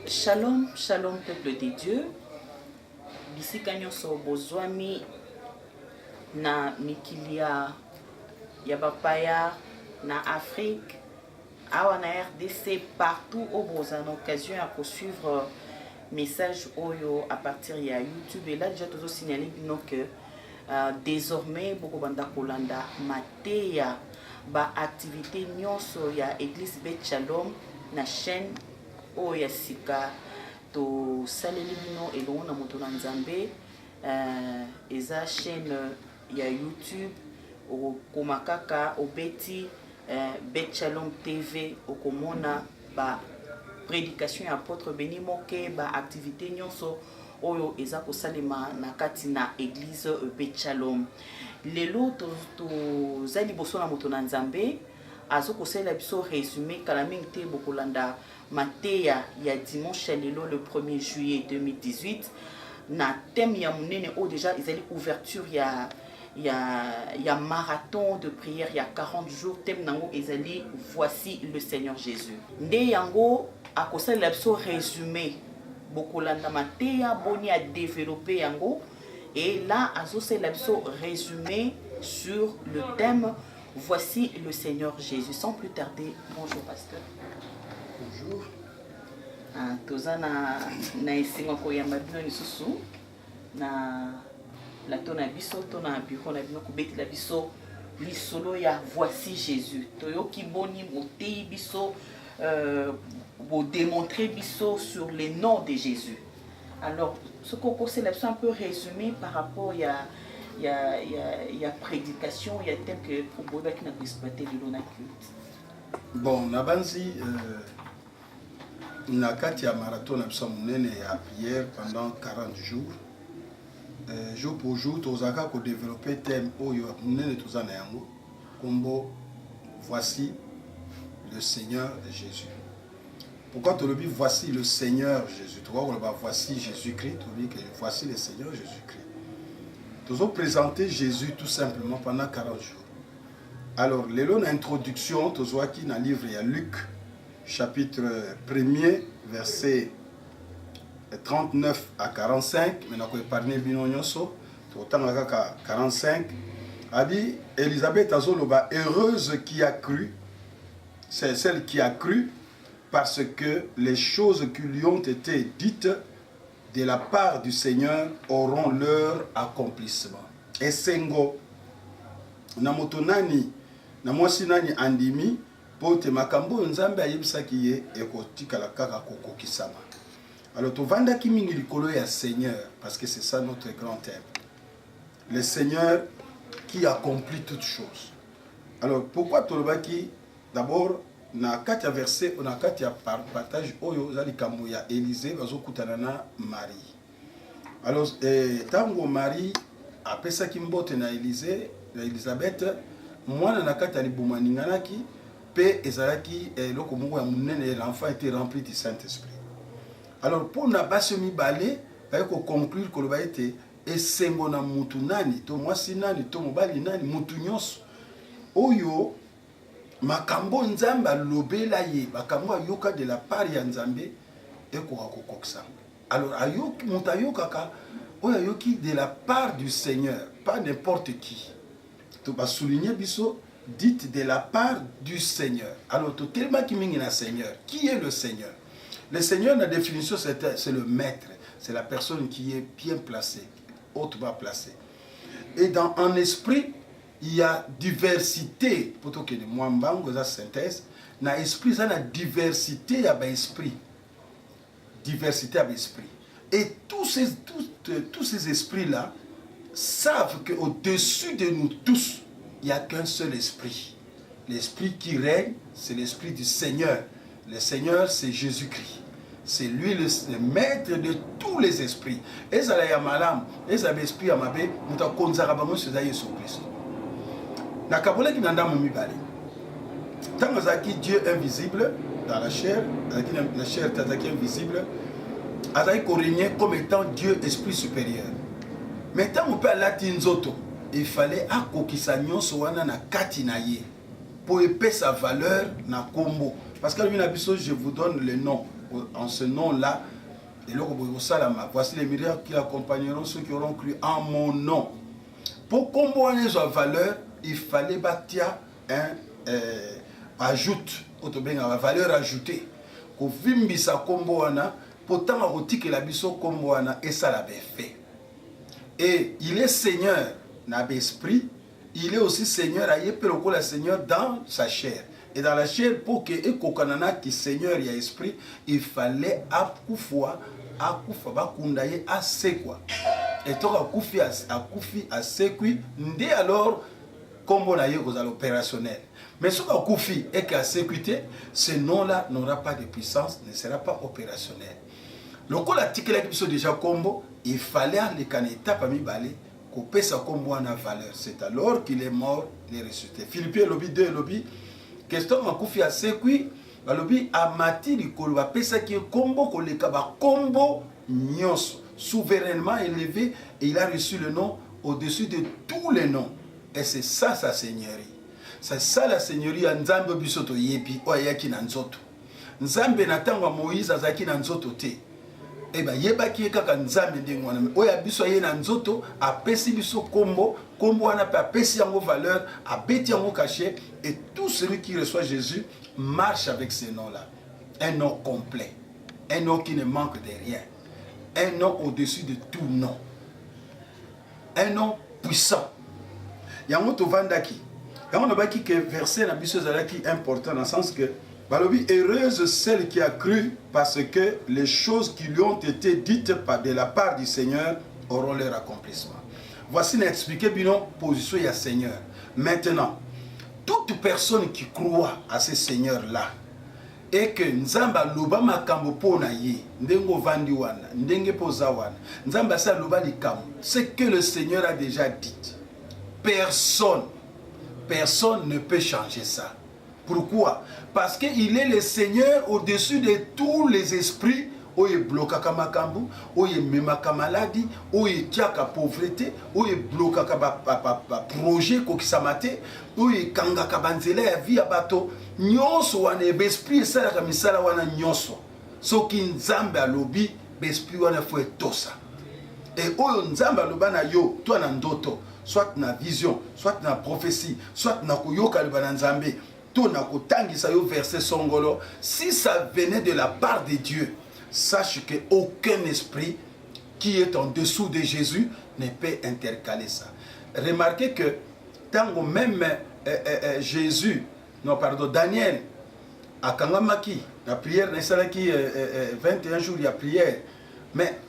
Shalom, shalom peuple de Dieu. Bisika nyonso bozwami na mikilia ya bapaya na Afrique, awa na RDC, partout où vous avez l'occasion à poursuivre message oyo à partir de YouTube. Et là déjà toujours signalé que désormais beaucoup banda kolanda mateya ba activité nyonso ya Église Bet Shalom na chaîne oya sika to saleli bino elongo na moto na nzambe eza chaîne ya YouTube okomakaka obeti Bet Shalom TV okomona ba prédication ya apôtre Béni Moke ba activité nyonso oyo eza kosalema na kati na église Bet Shalom. Lelo to zali boso na moto na nzambe azo kosala biso résumé kala mingi te bokolanda mateya ya dimanche lelo le 1er juillet 2018 na thème ya munene o déjà ezali ouverture ya marathon de prière ya 40 jours. Thème nango ezali voici le Seigneur Jésus. Nde yango akosala biso résumé bokolanda mateya boni a développer yango. Et là, Azosé Labso résumé sur le thème voici le Seigneur Jésus. Sans plus tarder, bonjour pasteur. Bonjour. Tozana na esengo koyamba bino lisusu na la tona biso tona bureau na bino kubeti la biso lisolo ya voici Jésus. Toyoki boni motei biso bo démontrer biso sur les noms de Jésus. Alors, ce qu'on conseille un peu résumé par rapport à prédication, il y a tel que pour qui n'a pas exploité le long culte. Bon, Nabanzi, na kati ya marathon na biso munene ya prière pendant 40 jours. Jour pour jour, tozaka ko développer thème oyo munene tozana yango kombo voici le Seigneur Jésus. Pourquoi tu le dis voici le Seigneur Jésus? Tu vois, voici Jésus-Christ, tu dis que voici le Seigneur Jésus-Christ. Nous avons présenté Jésus tout simplement pendant 40 jours. Alors, l'introduction, tu vois qui dans le livre, il y a Luc, chapitre 1er, verset 39 à 45. Maintenant, on va parler de so, tu as 45. A dit, Élisabeth Azoloba, heureuse qui a cru, c'est celle qui a cru, parce que les choses qui lui ont été dites de la part du Seigneur auront leur accomplissement. Et Sengo, namotonani, namosinani andimi, pote makambo nzambe ayebisaki ye ekotikala kaka kokokisama. Alors to vanda ki mingi likolo ya Seigneur, parce que c'est ça notre grand thème. Le Seigneur qui accomplit toutes choses. Alors pourquoi tolobaki d'abord na kati ya verset on a kati ya partage oyo zali kambo ya Élisée bazokutana na Marie. Alors tango Marie apesa kimbote na Élisée na Elisabeth mwana na kati ya libumaninganaki pe ezalaki loko moko ya munene l'enfant était rempli du Saint-Esprit. Alors pour na basi mibale ko conclure ko loba ete esengo na mutu nani to mwasi nani to mobali nani mutu nyonso oyo makambo nzambe alobela ye makambo ayoka de la part ya nzambe ekoka kokokisa. Alors ayoki mutu ayokaka oyo ayoki de la part du Seigneur, pas n'importe qui. To ba souligner biso dite de la part du Seigneur. Alors to tellement qui mingi na Seigneur. Qui est le Seigneur? Le Seigneur, la définition c'est le maître, c'est la personne qui est bien placée, hautement placée. Et en esprit il y a diversité, plutôt que de Mwambango, la synthèse, dans l'esprit, il y a diversité à l'esprit. Diversité à l'esprit. Et tous ces esprits-là savent qu'au-dessus de nous tous, il n'y a qu'un seul esprit. L'esprit qui règne, c'est l'esprit du Seigneur. Le Seigneur, c'est Jésus-Christ. C'est lui le maître de tous les esprits. Et ça, il y a malam, et ça, l'esprit à ma bé, nous avons konzarabamo sur Jésus-Christ. Nakabola qui n'anda mon mibali. Tant que Dieu invisible dans la chair, la chair est invisible, Azaï régner comme étant Dieu esprit supérieur. Mais tant on peut aller Tinzoto, il fallait akokisanion soana na katinaye pour épaisser sa valeur na combo. Parce que je vous donne le nom en ce nom-là. Et là, voici les miracles qui accompagneront ceux qui auront cru en mon nom. Pour comprendre les valeurs, il fallait bâtir un ajoute, une valeur ajoutée. Pour vimbisa komboana, pourtant on que la biso komboana et ça l'avait fait. Et il est Seigneur dans l'esprit, il est aussi Seigneur à le Seigneur dans sa chair. Et dans la chair, pour que Ekokanana qui Seigneur y a esprit, il fallait akufwa bakundaye assez quoi. Et toi akufi assez quoi, dès alors comme na yeko à l'opérationnel. Mais ce akufi et qu'à sécurité, ce nom-là n'aura pas de puissance, ne sera pas opérationnel. Le coup l'article qui sont déjà combo, il fallait les caneta parmi balé couper sa combo en valeur. C'est alors qu'il est mort, il est ressuscité. Philippiens lobby 2 lobby question akufi assez quoi. Balobi amati likolo ba pesa ki kombo koleka ba kombo nyonso souverainement élevé et il a reçu le nom au-dessus de tous les noms et c'est ça sa seigneurie. C'est ça la seigneurie Nzambe bisoto yebi oyaki na nzoto. Nzambe na tango Moïse azaki na nzoto te. Et ba yebaki kaka Nzambe ndenge wana oya biso ye na nzoto apesi biso kombo wana pe apesi yango valeur abeti yango cachet et tout celui qui reçoit Jésus marche avec ces noms-là. Un nom complet. Un nom qui ne manque de rien. Un nom au-dessus de tout nom. Un nom puissant. Yango to vandaki. Yango no baki que verset na biso zalaki important dans le sens que balobi heureuse celle qui a cru parce que les choses qui lui ont été dites de la part du Seigneur auront leur accomplissement. Voici l'expliqué bino position ya Seigneur. Maintenant, toute personne qui croit à ce Seigneur-là et que Nzamba loba makambo pona ye, ndengo vandi wana, ndenge poza wana, Nzamba sa loba likambo, c'est que le Seigneur a déjà dit. Personne ne peut changer ça. Pourquoi? Parce qu'il est le Seigneur au-dessus de tous les esprits. Oye blokaka makambu, oye memaka maladie, oye tiaka pauvreté, oye blokaka ba projet kokisamate, oye kangaka banzela ya vie ya bato, nyonso wana esprit esalaka misala wana nyonso. Soki Nzambe alobi, esprit wana fo etosa. Et oyo Nzambe aloba na yo, toi na ndoto, soit na vision, soit na prophétie, soit na koyoka loba na Nzambe, to na kotangisa yo verset songolo, si ça venait de la part de Dieu, sache qu'aucun esprit qui est en dessous de Jésus ne peut intercaler ça. Remarquez que tant même Jésus, non pardon, Daniel, à Kangamaki, la prière, 21 jours, il y a prière, mais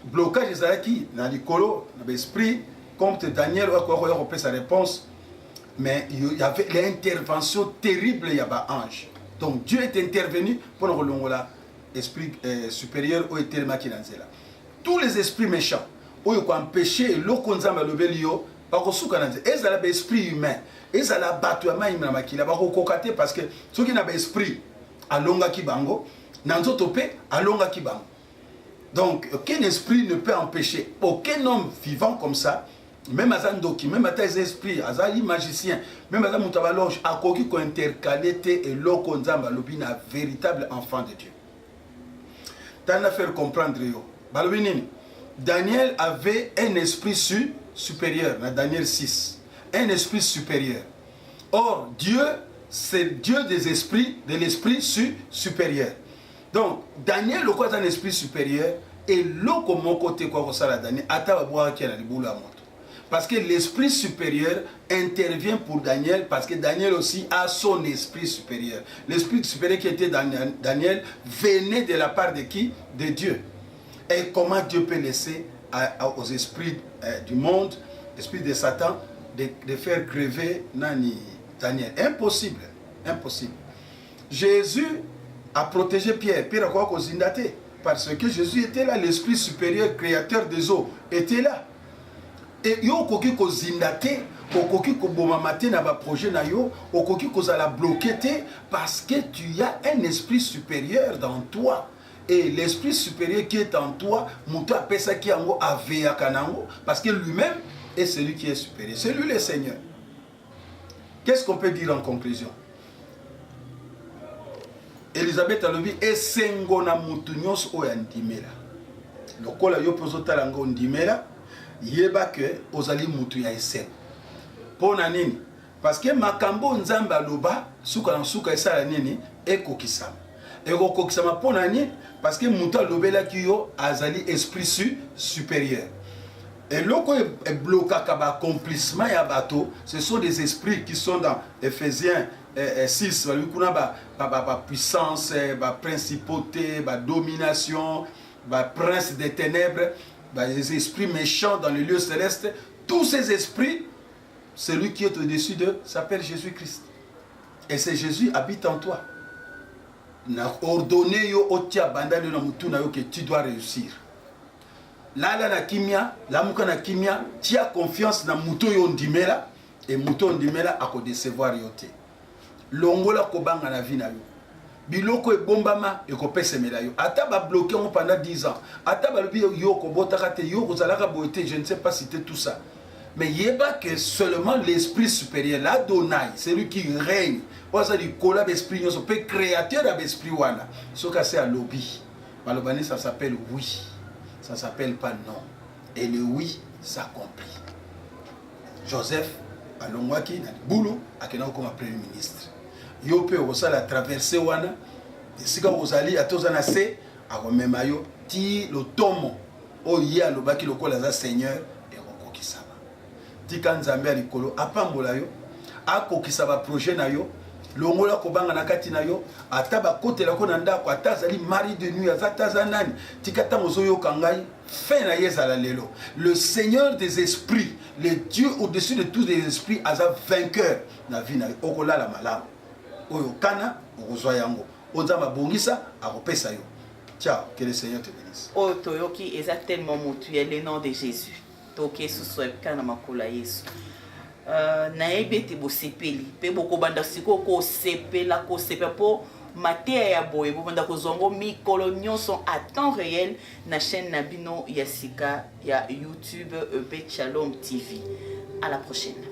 blocage qui dans l'écolo, dans l'esprit, comme Daniel a fait sa réponse, mais il y avait l'intervention terrible, il y avait un ange. Donc Dieu est intervenu pour le là. Esprit supérieur ou tellement qui là. Tous les esprits méchants, ou ils ont empêché l'okonzamba lobelio, par contre, ils ont l'esprit humain, ils ont la batouama humain qui là, parce que ceux qui n'ont pas esprit à longa kibango, n'ont topé à longa kibango. Donc, aucun esprit ne peut empêcher, aucun homme vivant comme ça, même à Zandoki, même à tes esprits, à Zali magicien, même à Zamoutabaloge, à Koki ko intercalité et l'okonzamba lobina, véritable enfant de Dieu. T'en as fait comprendre yo. Daniel avait un esprit supérieur, dans Daniel 6. Un esprit supérieur. Or, Dieu, c'est Dieu des esprits, de l'esprit supérieur. Donc, Daniel, le quoi un esprit supérieur, et l'eau comme mon côté, quoi, ça la Daniel, attends, boire qui a la boule à moto. Parce que l'esprit supérieur intervient pour Daniel, parce que Daniel aussi a son esprit supérieur. L'esprit supérieur qui était dans Daniel venait de la part de qui? De Dieu. Et comment Dieu peut laisser aux esprits du monde, l'esprit de Satan, de faire crever Daniel? Impossible. Impossible. Jésus a protégé Pierre. Pierre a quoi qu'au Zindate? Parce que Jésus était là, l'esprit supérieur, créateur des eaux, était là. Et yo koki ko zindate, koki ko bomamate na ba projet na yo, koki ko zala bloquer parce que tu as un esprit supérieur dans toi. Et l'esprit supérieur qui est en toi, muto apesa ki yango aveya kanango parce que lui-même est celui qui est supérieur. C'est lui le Seigneur. Qu'est-ce qu'on peut dire en conclusion? Elisabeth alobi esengo na mutu nyonso oyo andimela lokola yo mpe ozotala ngo ondimela yeba ke ozali mutu ya esengo mpo na nini parce que makambo nzambe aloba suka na suka esala nini ekokisama ekokokisama mpo na nini parce que mutu alobelaki yo azali esprit supérieur eloko eblokaka baaccomplissement ya bato ce sont des esprits qui sont dans Ephésiens 6 kuna ba puissance ba principauté ba domination ba prince des ténèbres ba les esprits méchants dans les lieux célestes tous ces esprits celui qui est au-dessus d'eux s'appelle Jésus-Christ et c'est Jésus habite en toi na ordonné yo otia bandali na mutu na yo que tu dois réussir lala na kimia lamuka na kimia tia confiance na mutu yo ndimela et mutu ndimela ako décevoir yo te longola kobanga na vie na yo biloko ebombama ekopesemela yo ata ba bloqué on pendant 10 ans ata ba lobi yo kobotaka te yo kozalaka boité je ne sais pas citer tout ça mais yeba que seulement l'esprit supérieur l'Adonai c'est lui qui règne oza di kola l'esprit nyoso pe créateur de l'esprit wana soka c'est à lobby balobani ça s'appelle oui ça s'appelle pas non et le oui s'accomplit Joseph alongwaki na boulot akena comme premier ministre yo pe osala traverser wana esika ozali atozana se akomema yo ti lotomo oye alobaki lokola za seigneur ekokokisama tika nzambe ya likolo apambola yo akokisa ba projet na yo longola kobanga na kati na yo ata bakotela ko na ndako ata azali mari de nuit azata zanani tika tango zoyoka ngai fin na yezala lelo le seigneur des esprits le dieu au-dessus de tous les esprits aza vainqueur na vie na yo okolala malamu oyo kana okozwa yango onzamba bongisa akopesa yo ciao que le Seigneur te bénisse oyo toyoki eza tellement mutuel le nom de Jésus toke susu kana makula Yesu nayebi ete bosepeli mpe bokobanda sikoyo kosepela po mateya ya boye bobanda kozongo mikolo nyonso à temps réel na chaîne na bino ya sika ya YouTube EP Shalom TV. À la prochaine.